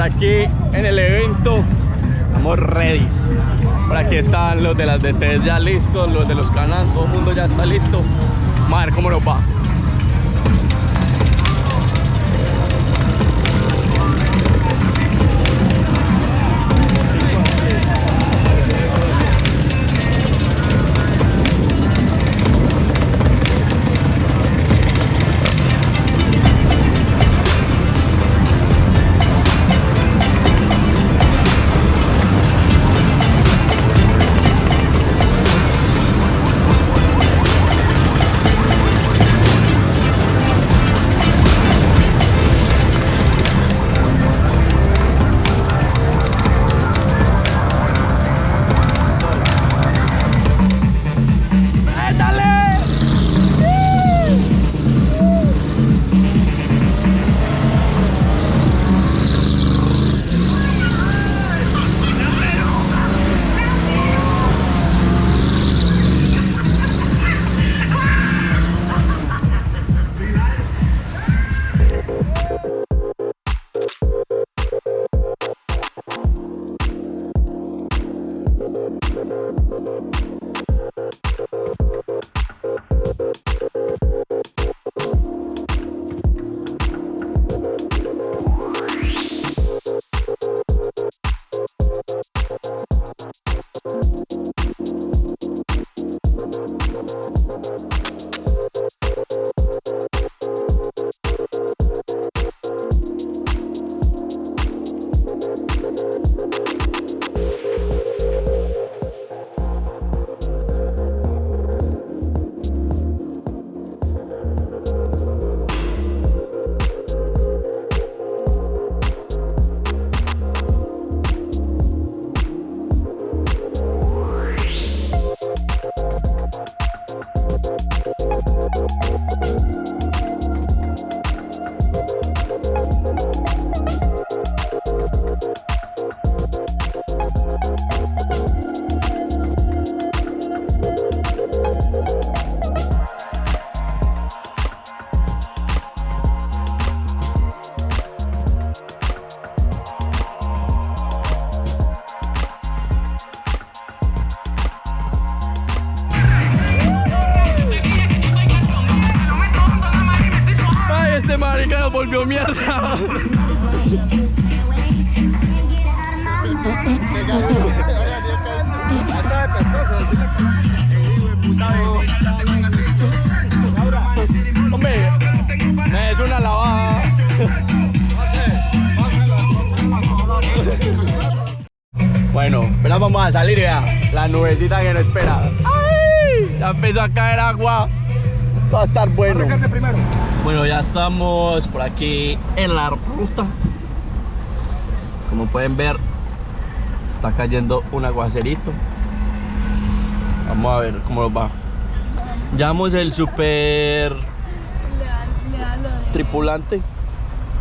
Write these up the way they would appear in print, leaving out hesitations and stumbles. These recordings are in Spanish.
aquí en el evento. Estamos ready. Por aquí están los de las DTs ya listos, los de los canales, todo el mundo ya está listo. Vamos a ver cómo nos va. Marica nos volvió mierda. Hombre, me es una lavada. Bueno, pero vamos a salir ya. La nubecita que nos espera. ¡Ay! Ya empezó a caer agua. Va a estar bueno. Bueno, ya estamos por aquí en la ruta. Como pueden ver, está cayendo un aguacerito. Vamos a ver cómo nos va. Llamamos el super tripulante.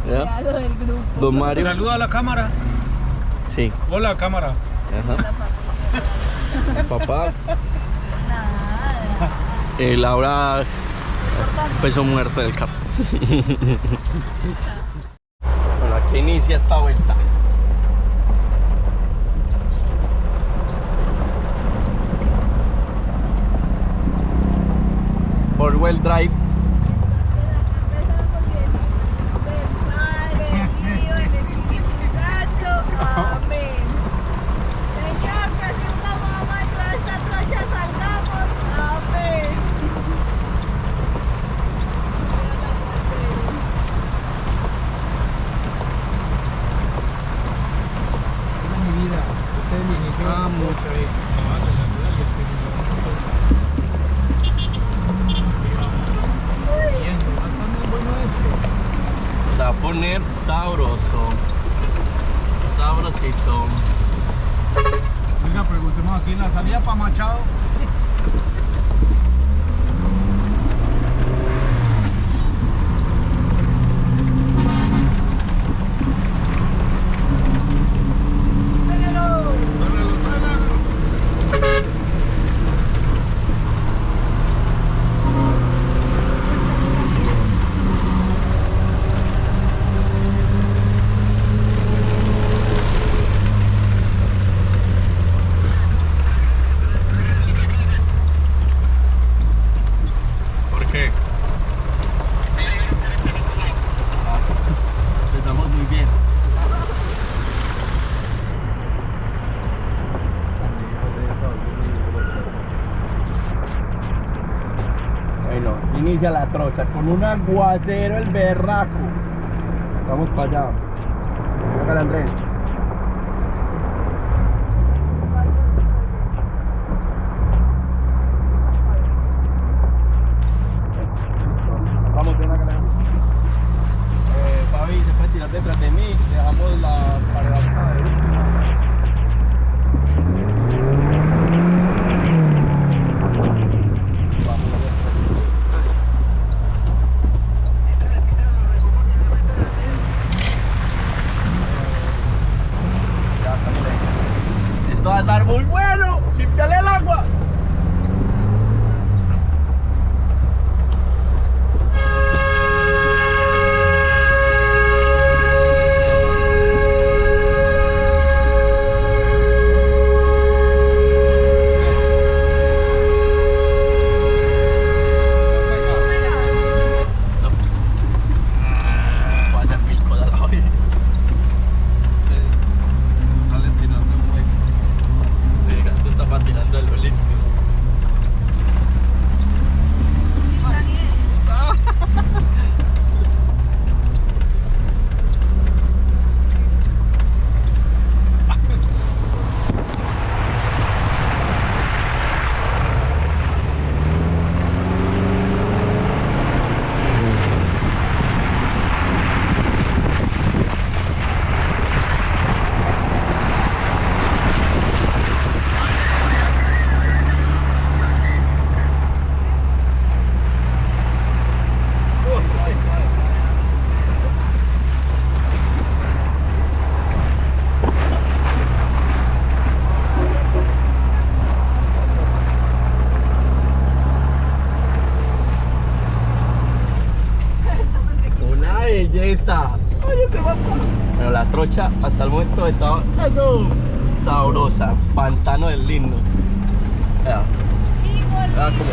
¿Ya? Del grupo. Don Mario. Saluda a la cámara. Sí. Hola, cámara. Ajá. Papá. Laura. Peso muerto del carro. Bueno, aquí inicia esta vuelta. Four-wheel drive. Se va a poner sabroso, sabrosito. Venga, preguntemos aquí en la salida para Machado. inicia la trocha con un aguacero el berraco. Vamos para allá. Hágale, Andrés. Vamos, ven acá. Fabi se puede tirar detrás de mí. Dejamos la pared acá de última. Esto va a estar muy bueno. Límpiale el agua. Belleza. Pero la trocha hasta el momento estaba eso, sabrosa. Pantano del lindo. Vea. Vea cómo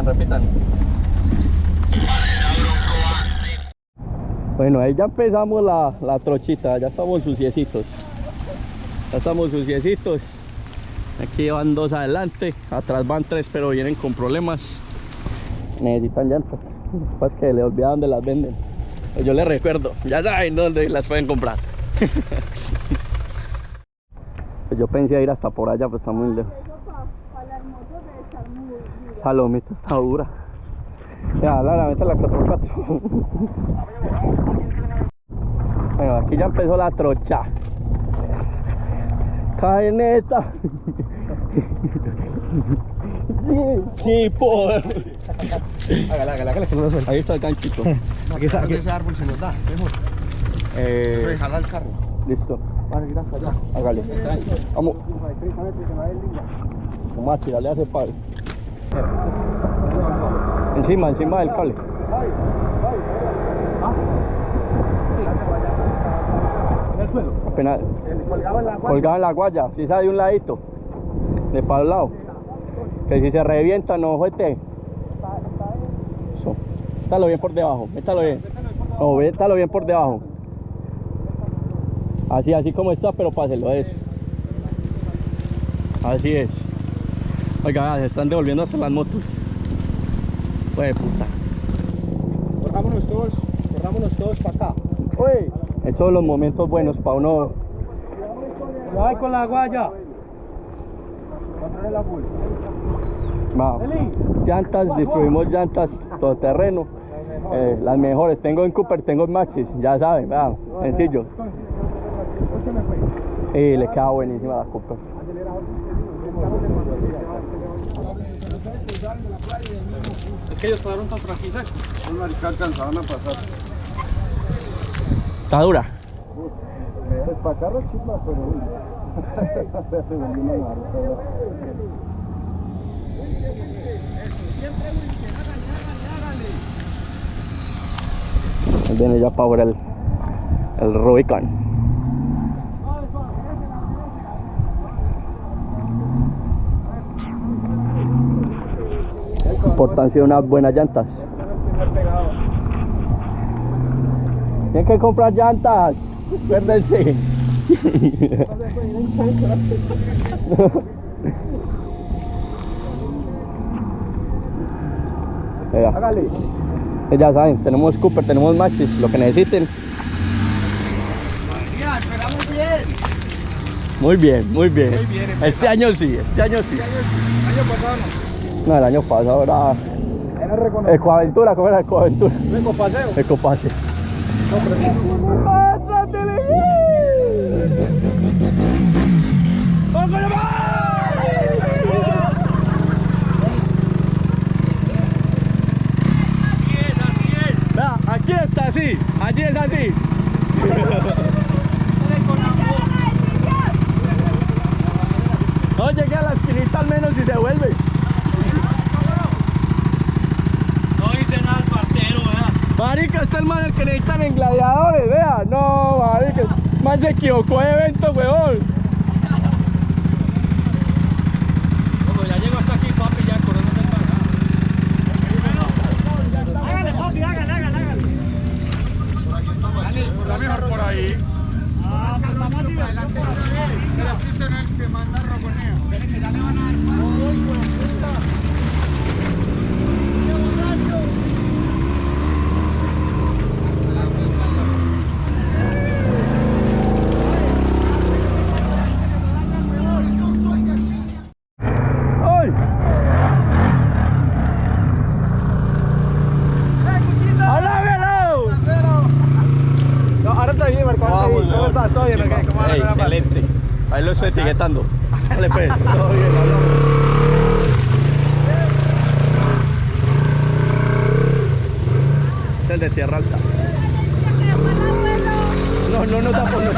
repitan. Bueno, ahí ya empezamos la trochita, ya estamos suciecitos. Aquí van 2 adelante, atrás van 3, pero vienen con problemas. Necesitan llantas. Pues que le olvidaron dónde las venden. Pues yo les recuerdo, ya saben dónde las pueden comprar. Pues yo pensé ir hasta por allá, pues está muy lejos. Salomita está dura. Ya, Lara, mete la 4x4. Bueno, aquí ya empezó la trocha. Cadeneta. Sí, por. Hágale, que no lo suelta. Ahí está el ganchito. Aquí está, ese árbol se nos da, mejor. Jala el carro. Listo. Vale, ir hasta allá. Hágale. Vamos. Vamos a tirarle a ese palo. Encima del cable. En el suelo. Apenas colgaba en la guaya, si sale de un ladito, de para el lado. Que si se revienta no juete. Eso. Métalo bien por debajo, métalo bien. No, métalo bien por debajo. Así como está, pero páselo a eso. Así es. Oiga, se están devolviendo hasta las motos. Pues puta. Corrámonos todos para acá. Uy, esos son los momentos buenos para uno. ¡Ay, con la guaya! Controle la full. Va. Llantas, distribuimos llantas todoterreno. Las mejores. Tengo en Cooper, tengo en Maxxis. Ya saben, va. Sencillo. Y le queda buenísima la Cooper. Es que ellos pararon tan tranquilos. Los maricas alcanzaban a pasar. Está dura. Pues para carros chismas, pero se volvió una marca. Viene ya para ahora el Rubicon. Importancia de unas buenas llantas. Tienen que comprar llantas. Acuérdense. Hágale. Ya saben, tenemos Cooper, tenemos Maxis, lo que necesiten. Mira, esperamos bien. Muy bien, muy bien. Muy bien, Este año sí, este año sí. El año pasado no. No, el año pasado era Era reconocido. Ecoaventura, ¿cómo era Ecoaventura? Ecopaseo. Ecopase. Vea, aquí está así, allí es así. No llegué a la esquinita al menos y se vuelve. No dice nada el parcero, ¿verdad? Marica, está el man el que necesitan en gladiadores, vea. No, marica, el man se equivocó de evento, weón. Como ya llego hasta aquí, papi, ya Coronel del Parque. Hágale, papi, hágale. Está mejor por ahí. Ah, pues está más divertido por aquí. Pero es que usted no es el que manda roconeo. ¡Ay! ¡Háblalo! No, ahora está bien, Marco. Ahora está bien. ¿Cómo estás? ¿Todo bien? ¿Cómo va la Ey, cosa? excelente. Ahí lo estoy etiquetando. Dale pues, todo bien, hablamos. Es el de Tierra Alta. No está por eso.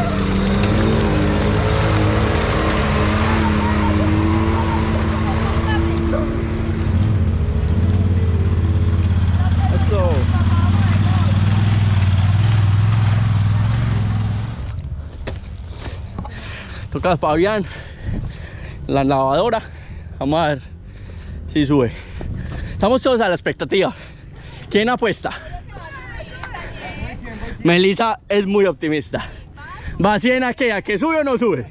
Toca Fabián, la lavadora. Vamos a ver si sube. Estamos todos a la expectativa. ¿Quién apuesta? Melissa es muy optimista. ¿Va a 100 a qué? ¿A que sube o no sube?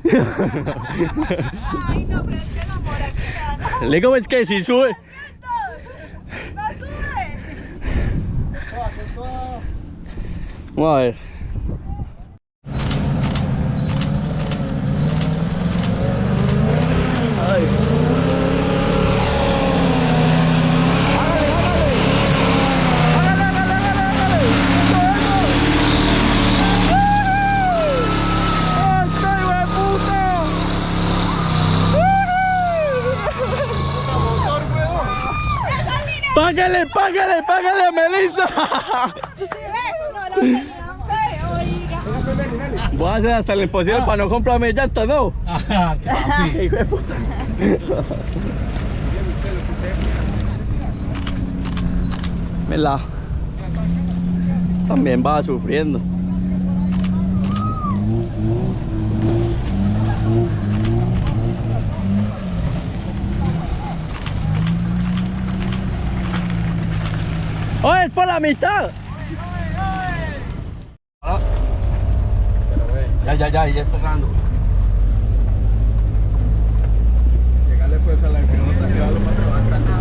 Ay, no, pero es que el amor aquí Le digo es que si sube. no sube. Vamos a ver. Ay. Págale, págale, págale a Melissa. No lo tenían feo, oiga. Voy a hacer hasta lo imposible para no comprarme llantas, ¿no? Hijo de puta. Mela. También va sufriendo. ¡Oh, es por la mitad! Ya está grabando. Llegarle pues a la enfermera que va lo más grande.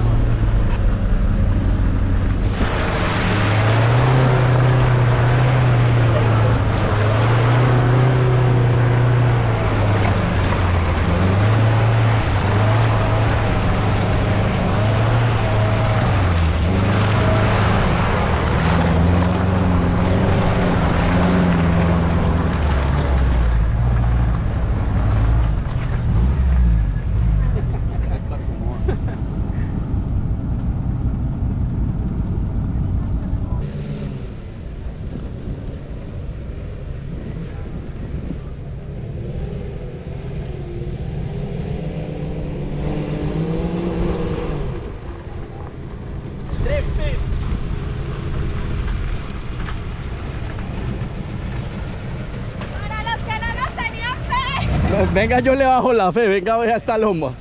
Para los que no nos tenían fe. Venga, yo le bajo la fe, venga, vea esta loma.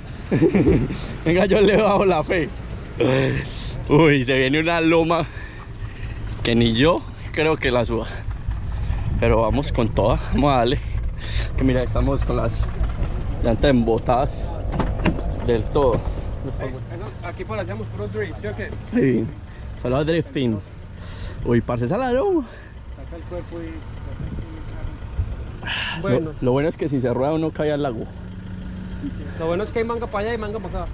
Venga, yo le bajo la fe. Uy, se viene una loma que ni yo creo que la suba. Pero vamos con toda, vamos a darle. Que mira, estamos con las llantas embotadas del todo. Aquí por hacemos puro drift, ¿sí o qué? Sí, solo drifting. Uy, parce, salado. Saca el cuerpo y... Bueno, Lo bueno es que si se rueda uno cae al lago. lo bueno es que hay manga para allá y manga para acá.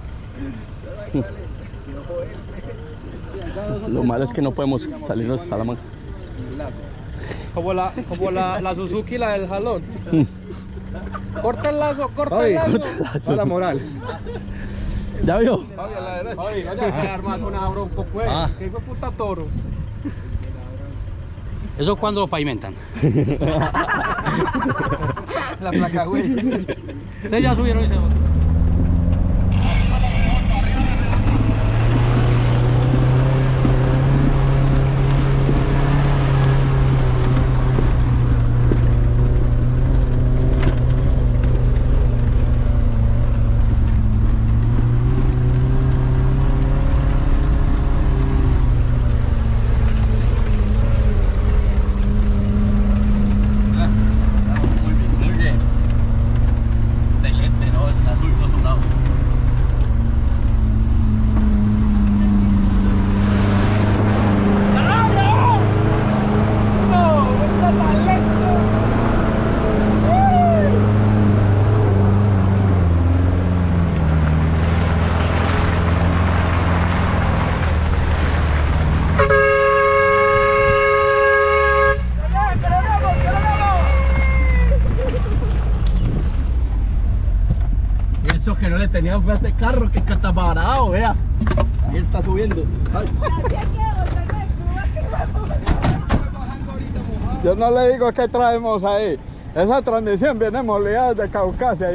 Lo malo es que no podemos salirnos a la manga. Como la Suzuki, la del jalón. Corta el lazo, corta el lazo. A la moral. ¿Ya vio? A la derecha. Oye, vaya a armar una bronco, pues. Ah. ¿Qué hijo de puta toro? Eso cuando lo pavimentan. La placa, güey. Ustedes ya subieron ese. Muy bien. Excelente, ¿no? Está subiendo su lado. Y eso que no le tenían fe a este carro, que catamarado, vea. Ahí está subiendo. Ay. Yo no le digo qué traemos ahí. Esa transmisión viene molida de Caucasia.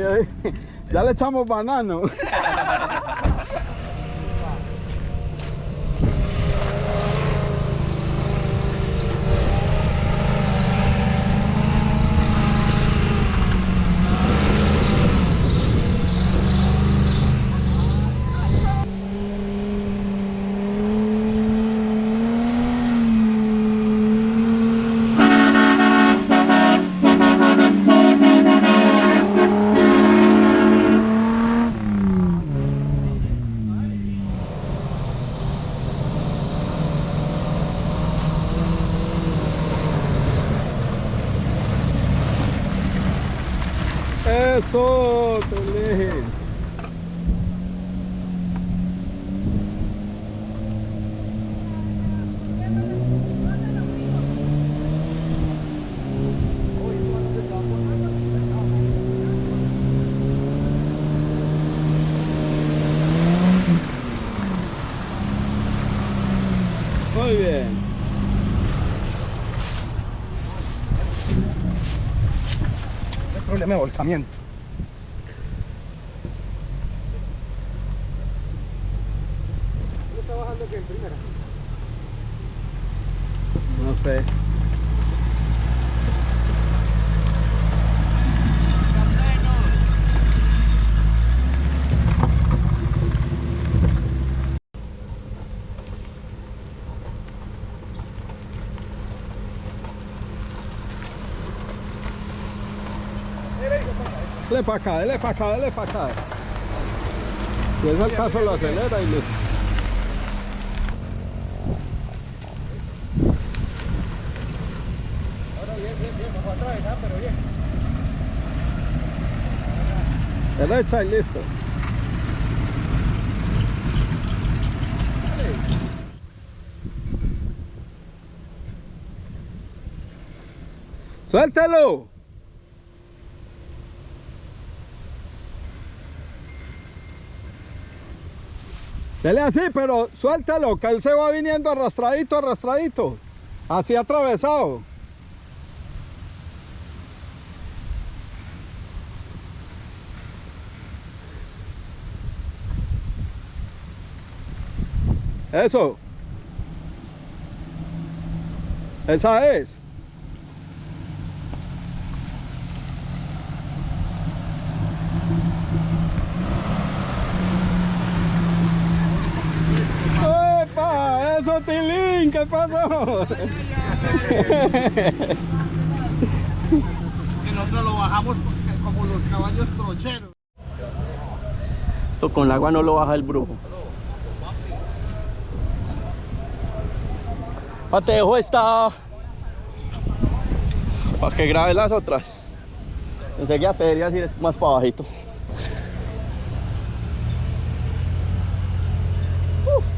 Ya le echamos banano. Eso, Tolín. Muy bien. No hay problema de volcamiento. ¿Está bajando que en primera? No sé. Dele para acá, dele para acá, dele para acá. Si es el caso, lo acelera y listo. Derecha y listo. ¡Suéltalo! Dele así, pero suéltalo, que él se va viniendo arrastradito, arrastradito. Así atravesado. Eso. Esa es. ¡Epa! ¡Eso, Tilín! ¿Qué pasó? Nosotros lo bajamos como los caballos trocheros. Esto con el agua no lo baja el brujo. Te dejo esta para que grabes las otras. Enseguida te deberías ir más para bajito.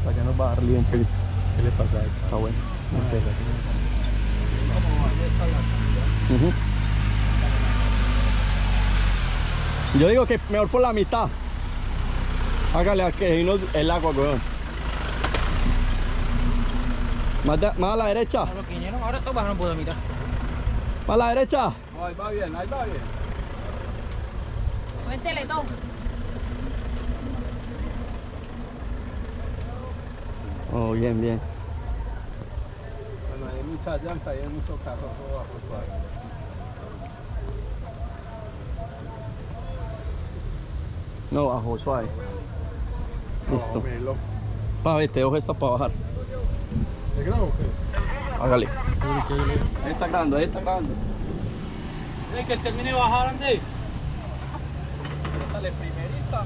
Allá nos va a dar bien chelito. ¿Qué le pasa a esto? Está bueno. Yo digo que mejor por la mitad. Hágale a que irnos el agua, weón. Más a la derecha. Ahora tú vas, no puedo mirar. Más a la derecha. Ahí va bien, ahí va bien. Buen teletón. Oh, bien, bien. Bueno, hay mucha llanta y hay mucho carro todo bajo suave. No, bajo suave. Listo. Melo. Pa, ver, te dejo esta para bajar. ¿Te grabo o qué? Hágale. Ahí está grabando, ahí está grabando. Que termine de bajar, Andrés. Dale primerita.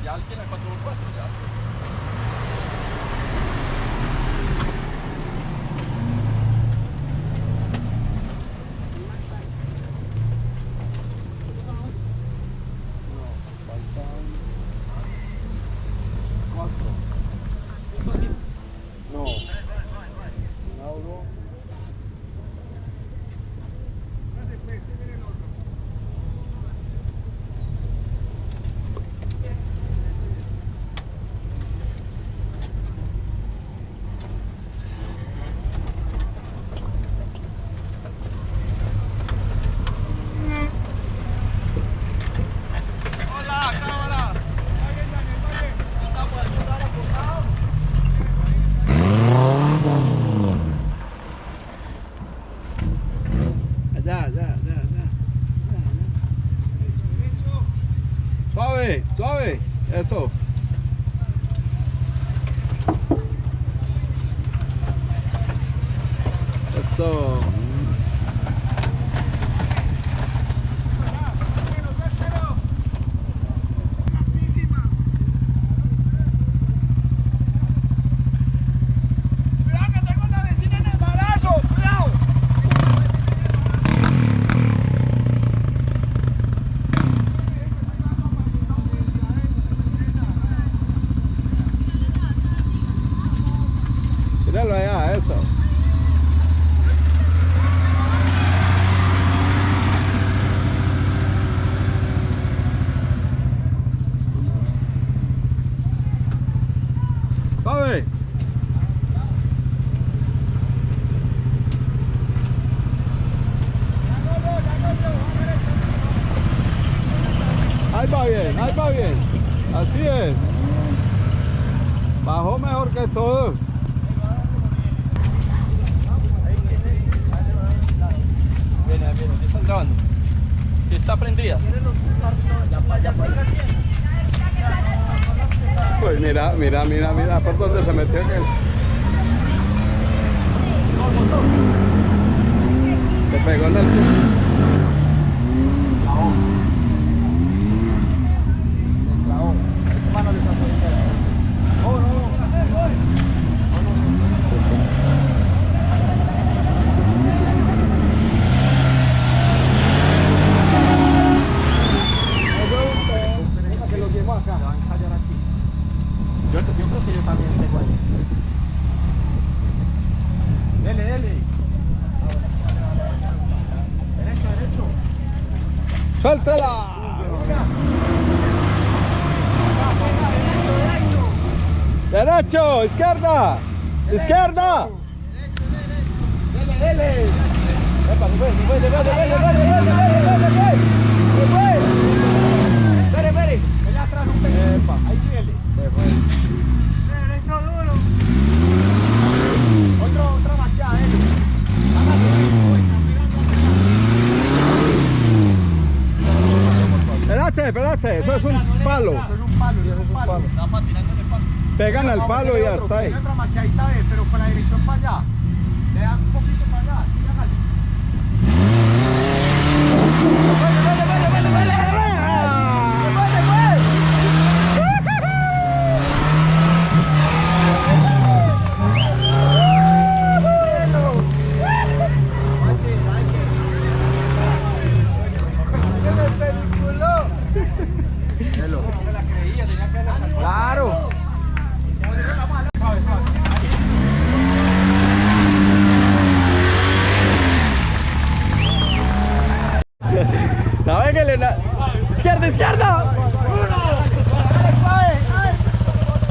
Ya alguien la 4x4 ya. Suave, suave. Eso. Eso. Míralo allá, eso. Suave. Ahí va bien, ahí va bien. Así es. Bajó mejor que todos. Viene, viene, ¿sí están grabando? ¿Sí está prendida? Pues mira, mira, mira, mira por dónde se metió aquel. Se pegó en el Que lo llevo acá. Van a callar aquí. Yo creo que yo también tengo ahí. Dele, dele. Derecho, derecho. ¡Suéltela! ¡Derecho! ¡Izquierda! ¡Izquierda! ¡Dele, dele! Epa, se fue, se fue, se fue, se fue, se fue, se fue, se fue, se fue. Se fue. Espere, espere. Allá atrás un pequeño. Epa, ahí síguele. Se fue. Derecho duro. Otra maquillada, dele. Hágase. Voy, caminando atrás. ¿Qué? Eso es un palo. Eso es un palo, eso es un palo. Pegan al palo y ya está ahí. Tiene otra machadita, pero con la dirección para allá. Le dan un poquito para allá. Sigan así. Claro. Navéguele. Izquierda, izquierda.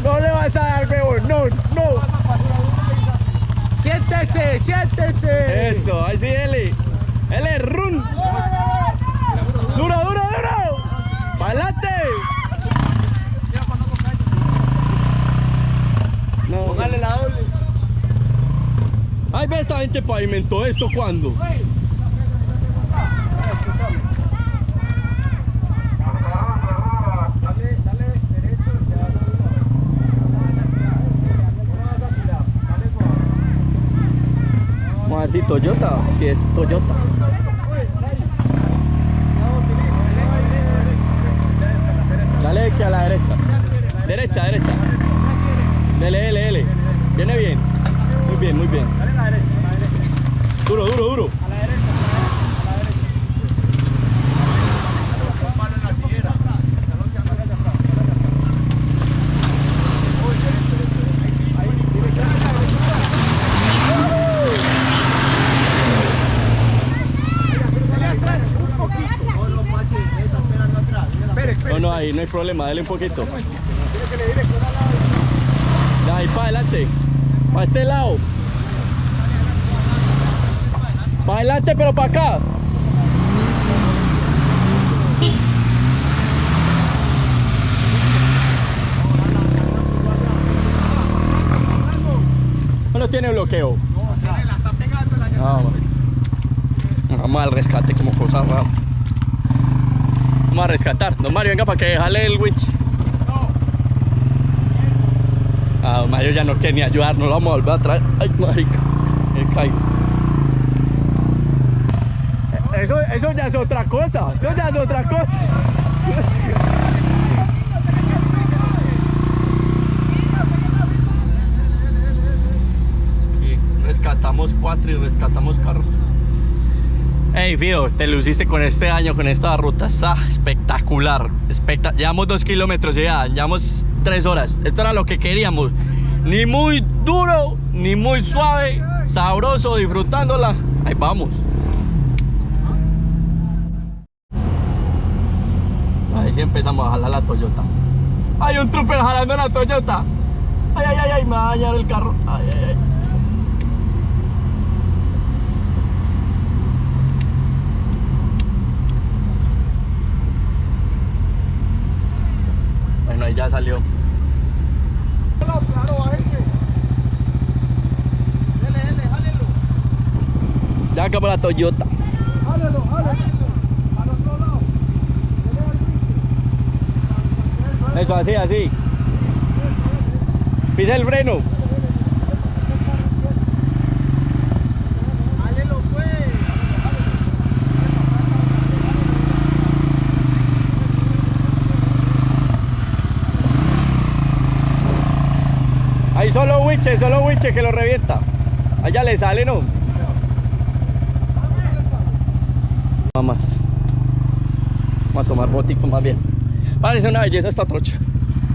No le vas a dar, peor. No, no. Siéntese, siéntese. Eso, ahí sí, Eli. Eli, run. Duro, duro, duro. ¡Pa'lante! No. Póngale la doble. Ay, ve, esta gente pavimentó esto cuando. Vamos a ver si Toyota, si es Toyota. Dale que a la derecha. Derecha, derecha. Dele, dele, dele. Viene bien. Muy bien, muy bien. Duro, duro, duro. No, no, ahí no hay problema, dale un poquito. Ya, ahí para adelante. Para este lado. Para adelante, pero para acá. No tiene bloqueo. Vamos al rescate como cosa rara. Vamos a rescatar. Don Mario, venga para que jale el winch. Ah, don Mario ya no quiere ni ayudarnos, lo vamos a volver a traer. Ay, marica, me caigo. Eso ya es otra cosa. Eso ya es otra cosa. Rescatamos 4 y rescatamos carros. Hey, Fido, te luciste con este año, con esta ruta. Está espectacular. Llevamos 2 kilómetros y ya, llevamos 3 horas. Esto era lo que queríamos. Ni muy duro, ni muy suave. Sabroso, disfrutándola. Ahí vamos. Ahí sí empezamos a jalar la Toyota. Hay un trooper jalando la Toyota. Ay, ay, ay, ay, me va a dañar el carro. Ay, ay, ay. Bueno, ahí ya salió. Claro, bájese. Dele, jálelo. Ya acabó la Toyota. Jálelo. Al otro lado. Eso, así, así. Pisa el freno. Jálelo, pues. Ahí solo Wiche que lo revienta. Allá le sale, ¿no? Vamos. Vamos a tomar botico más bien. Parece una belleza esta trocha.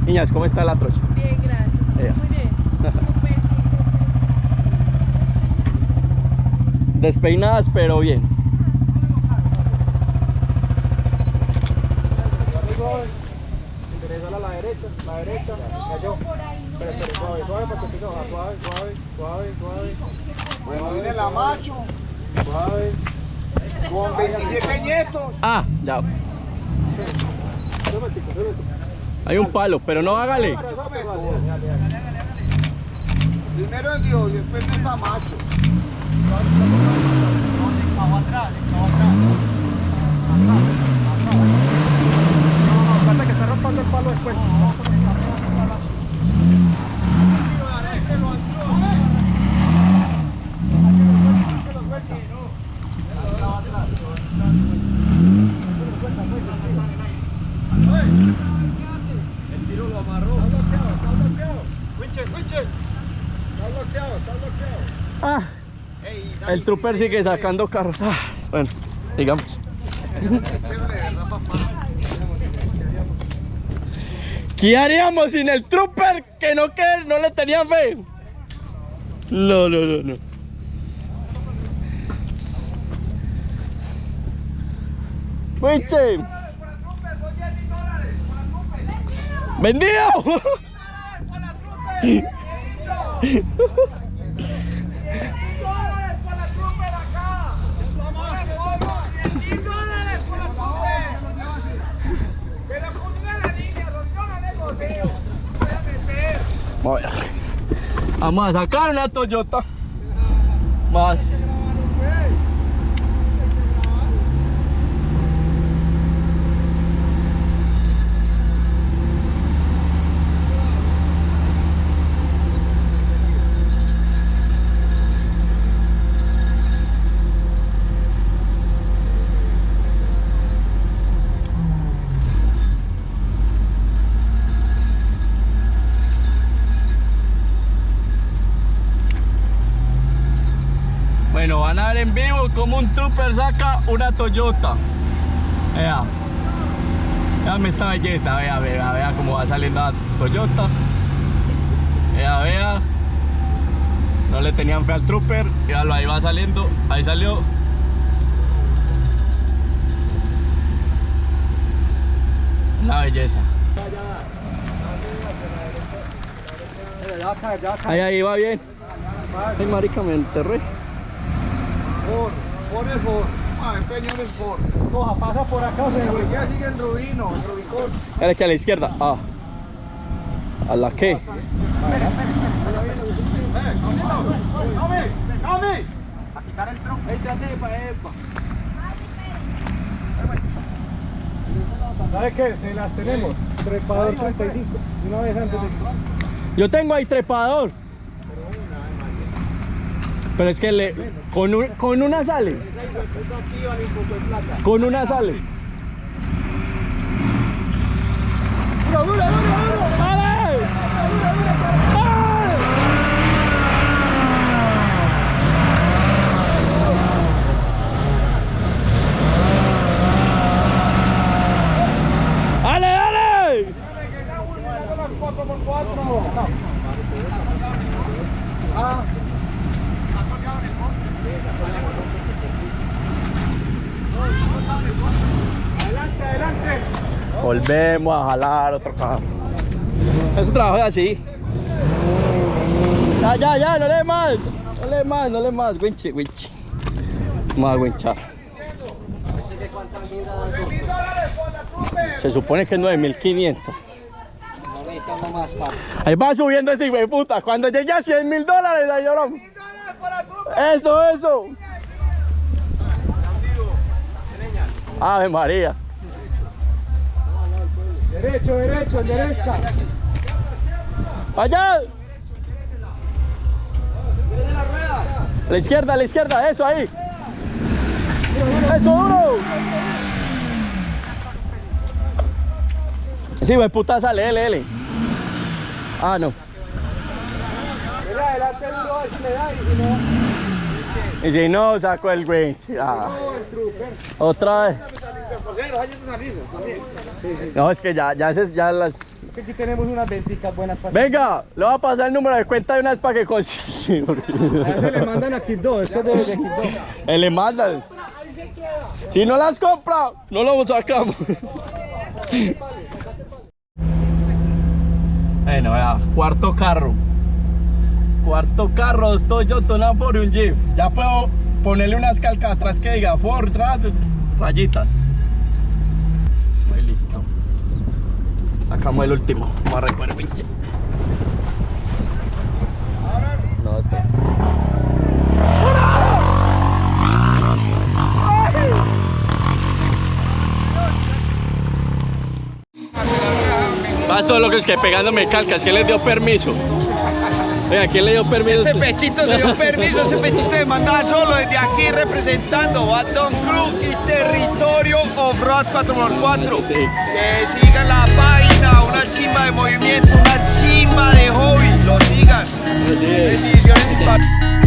Niñas, ¿cómo está la trocha? Bien, gracias. Muy bien. Despeinadas, pero bien. Interesa a la derecha, cayó. Pero suave, porque te enoja, suave. Bueno, viene la macho. Suave. Con 27 nietos. Ah, ya. Hay un palo, pero no hágale. Primero en Dios y después en esta macho. Atrás. palo después. El tiro lo amarró. Está bloqueado, está bloqueado. Winchen. Está bloqueado. Ah, el trooper sigue sacando carros. Ah, bueno, digamos. ¿Qué haríamos sin el trooper que no le tenían fe? No. Winche. ¡Vendido! Vamos a sacar una Toyota más. Bueno, van a ver en vivo cómo un trooper saca una Toyota. Vea. Vean esta belleza, vea cómo va saliendo la Toyota. Vea. No le tenían fe al trooper. Míralo, ahí va saliendo. Ahí salió. Una belleza. Ahí va bien. Ay, marica, me enterré. Por es por. Empeño es por. Coja, pasa por acá, señor. Ya sigue el Rubicón. Era que a la izquierda. Ah. ¿A la qué? ¡Cami! A quitar el tronco. Epa. ¿Sabe qué? Se las tenemos. Trepador 35. Una vez antes de... Yo tengo ahí trepador. Pero es que con una sale. Con una sale. ¡Duro! ¡Vale! ¡Dale! ¡Que está una las 4x4! ¡Ah! Adelante. Volvemos a jalar otro carro. Ese trabajo es así. Ya, no le más. Winchi. Vamos a winchar. Se supone que es 9.500. Ahí va subiendo ese hijo de puta. Cuando llegue a $100.000, ahí lloramos. Eso. Ave María. Derecho, derecha. Allá. A la izquierda, eso ahí. Eso, duro. Sí, güey, puta, sale, L. Ah, no. Adelante duro, a ver si le da y si no... Y si no, saco el winch. Ah. Otra vez. No, es que ya las... Aquí tenemos unas venticas buenas para... Venga, le voy a pasar el número de cuenta de una vez para que consiga. A ese le mandan a Kit 2, esto es de Kit 2. Le mandan. Si no las compra, no lo sacamos. Bueno, vea, cuarto carro, 2 Toyota, una Ford y un Jeep. Ya puedo ponerle unas calcas atrás que diga Ford, rayitas. Muy listo. Sacamos el último. Vamos a recoger pinche. No, espera. Estás solo que es que pegándome calcas. ¿Quién les dio permiso? Oiga, ¿quién le dio permiso? Este pechito se dio permiso, ese pechito de mandar solo desde aquí representando Baton Cruz y territorio Off-Road 4x4. Sí. Que sigan la página, una chimba de movimiento, una chimba de hobby, lo sigan. Así es. Bendiciones, mis padres.